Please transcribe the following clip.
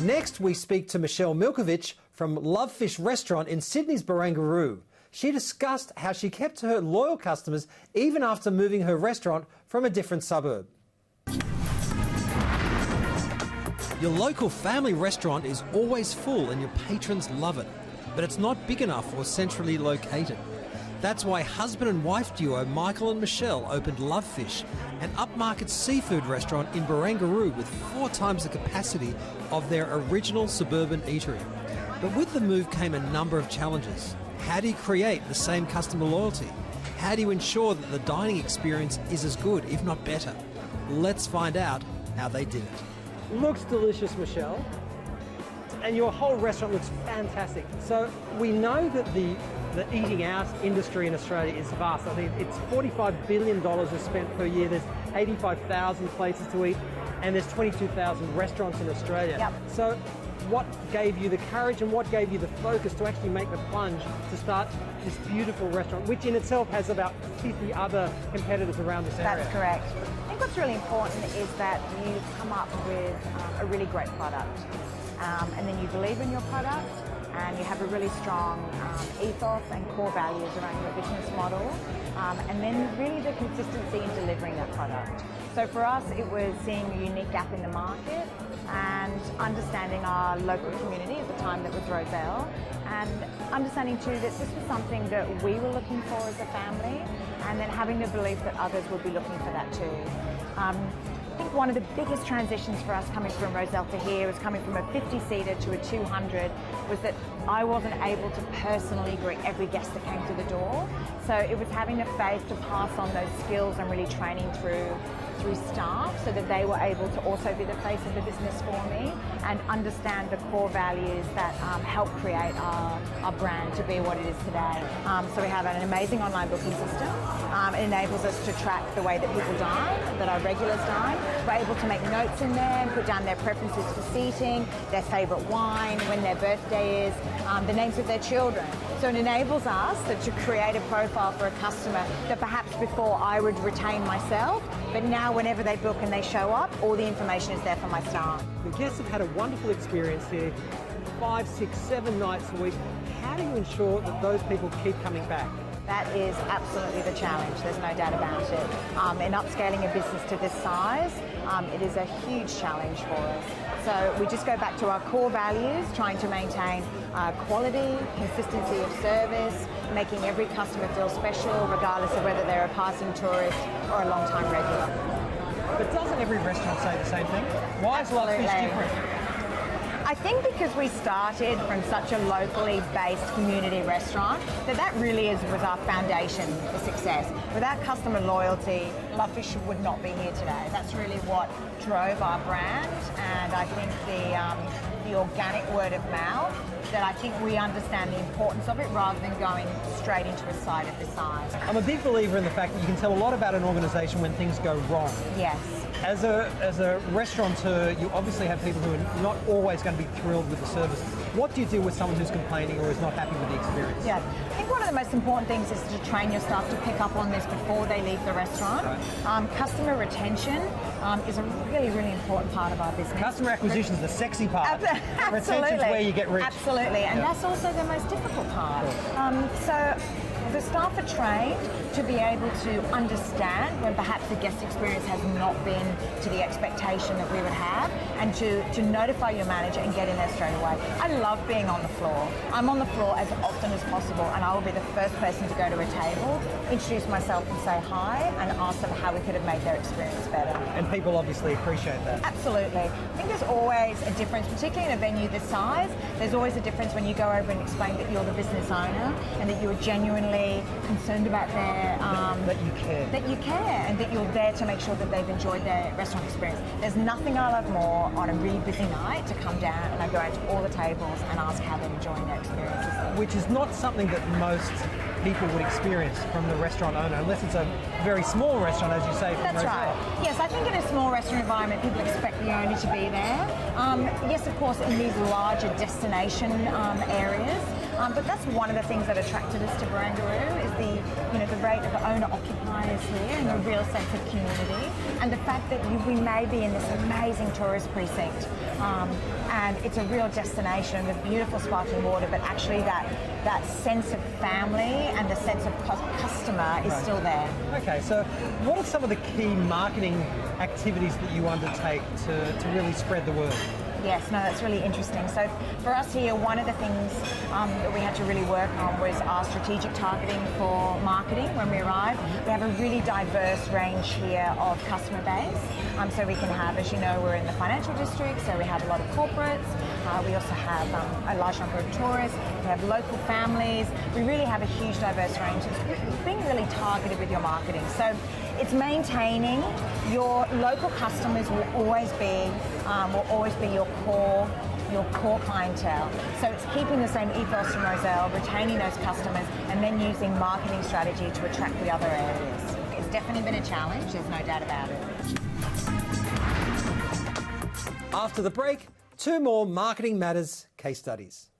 Next, we speak to Michelle Milkovich from Love.Fish restaurant in Sydney's Barangaroo. She discussed how she kept her loyal customers even after moving her restaurant from a different suburb. Your local family restaurant is always full and your patrons love it, but it's not big enough or centrally located. That's why husband and wife duo Michael and Michelle opened Love.Fish, an upmarket seafood restaurant in Barangaroo with 4 times the capacity of their original suburban eatery. But with the move came a number of challenges. How do you create the same customer loyalty? How do you ensure that the dining experience is as good, if not better? Let's find out how they did it. Looks delicious, Michelle. And your whole restaurant looks fantastic. So we know that the eating out industry in Australia is vast. I think it's $45 billion is spent per year. There's 85,000 places to eat, and there's 22,000 restaurants in Australia. Yep. So what gave you the courage and what gave you the focus to actually make the plunge to start this beautiful restaurant, which in itself has about 50 other competitors around this area? That's correct. I think what's really important is that you come up with a really great product, and then you believe in your product, and you have a really strong ethos and core values around your business model, and then really the consistency in delivering that product. So for us, it was seeing a unique gap in the market and understanding our local community at the time that was Roselle, and understanding too that this was something that we were looking for as a family, and then having the belief that others would be looking for that too. I think one of the biggest transitions for us coming from Roselle to here was coming from a 50-seater to a 200, was that I wasn't able to personally greet every guest that came through the door. So it was having the face to pass on those skills and really training through staff so that they were able to also be the face of the business for me and understand the core values that help create our brand to be what it is today. So we have an amazing online booking system. It enables us to track the way that people dine, that our regulars dine. We're able to make notes in there, put down their preferences for seating, their favourite wine, when their birthday is, the names of their children. So it enables us to create a profile for a customer that perhaps before I would retain myself, but now whenever they book and they show up, all the information is there for my staff. The guests have had a wonderful experience here, 5, 6, 7 nights a week. How do you ensure that those people keep coming back? That is absolutely the challenge, there's no doubt about it. In upscaling a business to this size, it is a huge challenge for us. So we just go back to our core values, trying to maintain quality, consistency of service, making every customer feel special, regardless of whether they're a passing tourist or a long-time regular. But doesn't every restaurant say the same thing? Why is Love.Fish different? I think because we started from such a locally based community restaurant, that really was our foundation for success. Without customer loyalty, Love.Fish would not be here today. That's really what drove our brand, and I think the organic word of mouth, that I think we understand the importance of it rather than going straight into a site of this size. I'm a big believer in the fact that you can tell a lot about an organisation when things go wrong. Yes. As a restaurateur, you obviously have people who are not always going to be thrilled with the service. What do you do with someone who's complaining or is not happy with the experience? Yeah, I think one of the most important things is to train your staff to pick up on this before they leave the restaurant. Right. Customer retention is a really, really important part of our business. Customer acquisition is the sexy part. Absolutely. Retention is where you get rich. Absolutely, and that's also the most difficult part. So the staff are trained to be able to understand when perhaps the guest experience has not been to the expectation that we would have, and to notify your manager and get in there straight away. I love being on the floor. I'm on the floor as often as possible, and I will be the first person to go to a table, introduce myself and say hi, and ask them how we could have made their experience better. And people obviously appreciate that. Absolutely. I think there's always a difference, particularly in a venue this size, there's always a difference when you go over and explain that you're the business owner and that you are genuinely concerned about their... that you care. That you care, and that you're there to make sure that they've enjoyed their restaurant experience. There's nothing I love more on a really busy night to come down and I go into all the tables and ask how they're enjoying their experiences. Which is not something that most people would experience from the restaurant owner, unless it's a very small restaurant, as you say. That's right. Yes, I think in a small restaurant environment, people expect the owner to be there. Yes, of course, in these larger destination areas, but that's one of the things that attracted us to Barangaroo is the rate of owner-occupiers here and the real sense of community, and the fact that we may be in this amazing tourist precinct, and it's a real destination with beautiful sparkling water, but actually that sense of family and the sense of customer is still there. Okay, so what are some of the key marketing activities that you undertake to really spread the word? Yes, no, that's really interesting. So for us here, one of the things that we had to really work on was our strategic targeting for marketing when we arrived. We have a really diverse range here of customer base. So we can have, as you know, we're in the financial district, so we have a lot of corporates. We also have a large number of tourists. We have local families. We really have a huge diverse range. It's being really targeted with your marketing. So it's maintaining your local customers will always be your core clientele. So it's keeping the same ethos from Roselle, retaining those customers, and then using marketing strategy to attract the other areas. It's definitely been a challenge, there's no doubt about it. After the break, 2 more Marketing Matters case studies.